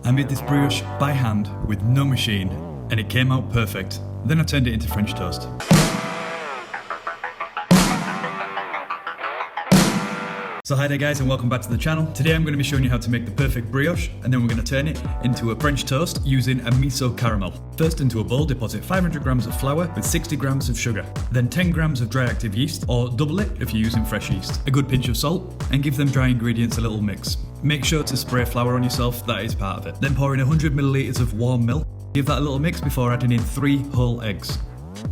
I made this brioche by hand with no machine, and it came out perfect. Then I turned it into French toast. So hi there guys, and welcome back to the channel. Today I'm going to be showing you how to make the perfect brioche, and then we're going to turn it into a French toast using a miso caramel. First, into a bowl, deposit 500 grams of flour with 60 grams of sugar, then 10 grams of dry active yeast, or double it if you're using fresh yeast, a good pinch of salt, and give them dry ingredients a little mix. Make sure to spray flour on yourself, that is part of it. Then pour in 100 milliliters of warm milk. Give that a little mix before adding in 3 whole eggs.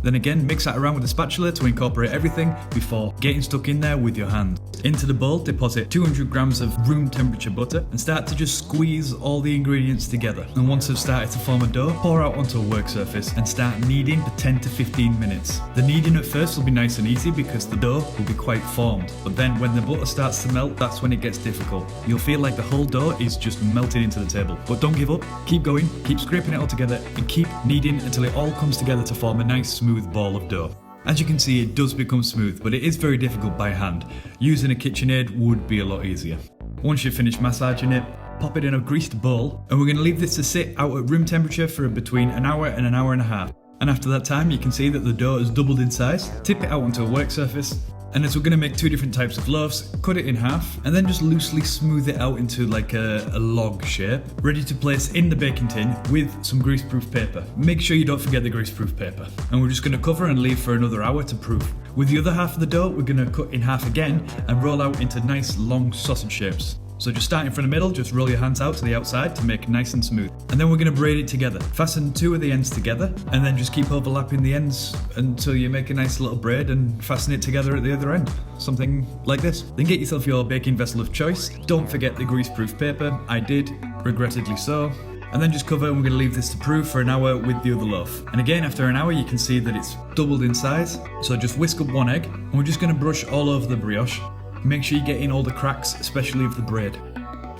Then again, mix that around with a spatula to incorporate everything before getting stuck in there with your hand. Into the bowl, deposit 200 grams of room temperature butter and start to just squeeze all the ingredients together. And once they've started to form a dough, pour out onto a work surface and start kneading for 10 to 15 minutes. The kneading at first will be nice and easy because the dough will be quite formed. But then when the butter starts to melt, that's when it gets difficult. You'll feel like the whole dough is just melted into the table. But don't give up, keep going, keep scraping it all together and keep kneading until it all comes together to form a nice smooth ball of dough. As you can see, it does become smooth, but it is very difficult by hand. Using a KitchenAid would be a lot easier. Once you've finished massaging it, pop it in a greased bowl, and we're going to leave this to sit out at room temperature for between an hour and an hour and a half. And after that time, you can see that the dough has doubled in size. Tip it out onto a work surface, and as we're going to make 2 different types of loaves, cut it in half and then just loosely smooth it out into like a log shape, ready to place in the baking tin with some greaseproof paper. Make sure you don't forget the greaseproof paper. And we're just going to cover and leave for another hour to proof. With the other half of the dough, we're going to cut in half again and roll out into nice long sausage shapes. So just starting from the middle, just roll your hands out to the outside to make it nice and smooth. And then we're going to braid it together. Fasten 2 of the ends together and then just keep overlapping the ends until you make a nice little braid and fasten it together at the other end. Something like this. Then get yourself your baking vessel of choice. Don't forget the greaseproof paper. I did, regrettably so. And then just cover, and we're going to leave this to proof for an hour with the other loaf. And again, after an hour, you can see that it's doubled in size. So just whisk up 1 egg and we're just going to brush all over the brioche. Make sure you get in all the cracks, especially of the braid.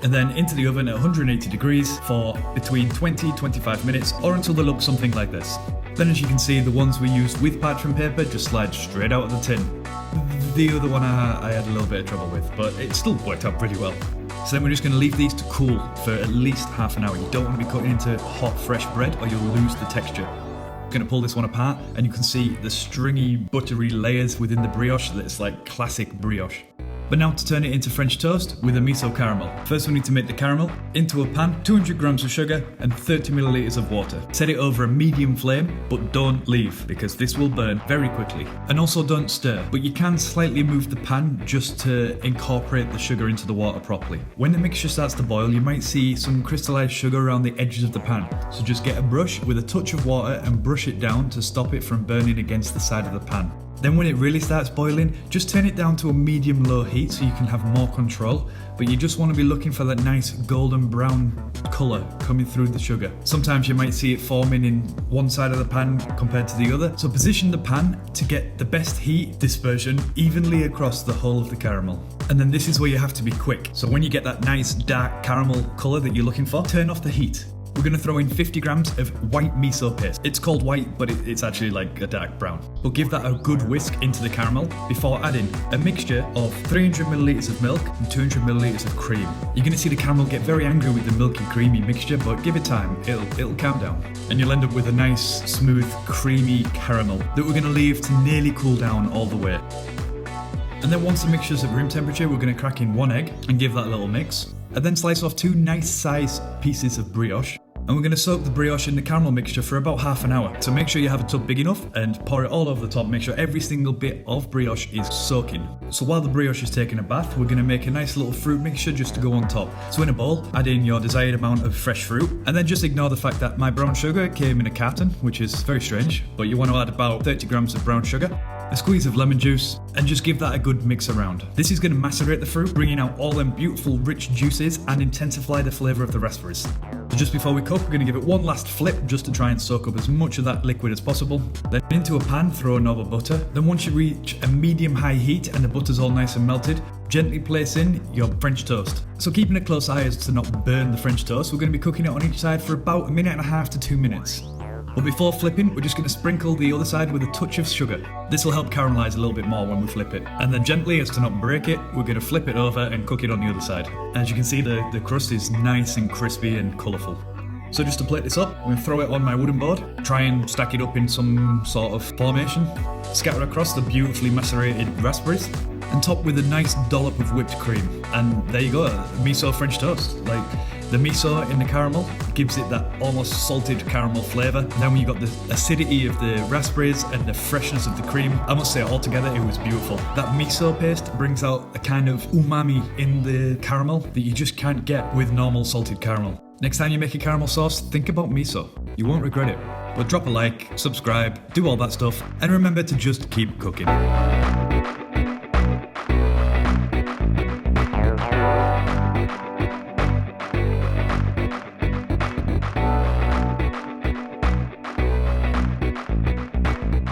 And then into the oven at 180 degrees for between 20-25 minutes or until they look something like this. Then as you can see, the ones we used with parchment paper just slide straight out of the tin. The other one I had a little bit of trouble with, but it still worked out pretty well. So then we're just going to leave these to cool for at least half an hour. You don't want to be cutting into hot fresh bread or you'll lose the texture. Going to pull this one apart and you can see the stringy buttery layers within the brioche that's like classic brioche. But now to turn it into French toast with a miso caramel. First we need to make the caramel. Into a pan, 200 grams of sugar and 30 milliliters of water. Set it over a medium flame, but don't leave because this will burn very quickly. And also don't stir, but you can slightly move the pan just to incorporate the sugar into the water properly. When the mixture starts to boil, you might see some crystallized sugar around the edges of the pan. So just get a brush with a touch of water and brush it down to stop it from burning against the side of the pan. Then when it really starts boiling, just turn it down to a medium-low heat so you can have more control, but you just want to be looking for that nice golden brown colour coming through the sugar. Sometimes you might see it forming in one side of the pan compared to the other, so position the pan to get the best heat dispersion evenly across the whole of the caramel. And then this is where you have to be quick. So when you get that nice dark caramel colour that you're looking for, turn off the heat. We're going to throw in 50 grams of white miso paste. It's called white, but it's actually like a dark brown. We'll give that a good whisk into the caramel before adding a mixture of 300 milliliters of milk and 200 milliliters of cream. You're going to see the caramel get very angry with the milky creamy mixture, but give it time, it'll calm down. And you'll end up with a nice, smooth, creamy caramel that we're going to leave to nearly cool down all the way. And then once the mixture's at room temperature, we're going to crack in 1 egg and give that a little mix. And then slice off 2 nice sized pieces of brioche. And we're going to soak the brioche in the caramel mixture for about half an hour. So make sure you have a tub big enough and pour it all over the top. Make sure every single bit of brioche is soaking. So while the brioche is taking a bath, we're going to make a nice little fruit mixture just to go on top. So in a bowl, add in your desired amount of fresh fruit. And then just ignore the fact that my brown sugar came in a carton, which is very strange. But you want to add about 30 grams of brown sugar, a squeeze of lemon juice, and just give that a good mix around. This is going to macerate the fruit, bringing out all them beautiful rich juices and intensify the flavour of the raspberries. So just before we cook, we're going to give it one last flip just to try and soak up as much of that liquid as possible. Then into a pan, throw in over butter. Then once you reach a medium-high heat and the butter's all nice and melted, gently place in your French toast. So keeping a close eye as to not burn the French toast, we're going to be cooking it on each side for about 1.5 to 2 minutes. But before flipping, we're just going to sprinkle the other side with a touch of sugar. This will help caramelize a little bit more when we flip it. And then gently, as to not break it, we're going to flip it over and cook it on the other side. As you can see, the crust is nice and crispy and colourful. So just to plate this up, I'm going to throw it on my wooden board, try and stack it up in some sort of formation, scatter across the beautifully macerated raspberries, and top with a nice dollop of whipped cream. And there you go, miso French toast. Like, the miso in the caramel gives it that almost salted caramel flavour. Then when you got the acidity of the raspberries and the freshness of the cream, I must say altogether it was beautiful. That miso paste brings out a kind of umami in the caramel that you just can't get with normal salted caramel. Next time you make a caramel sauce, think about miso. You won't regret it. But drop a like, subscribe, do all that stuff, and remember to just keep cooking.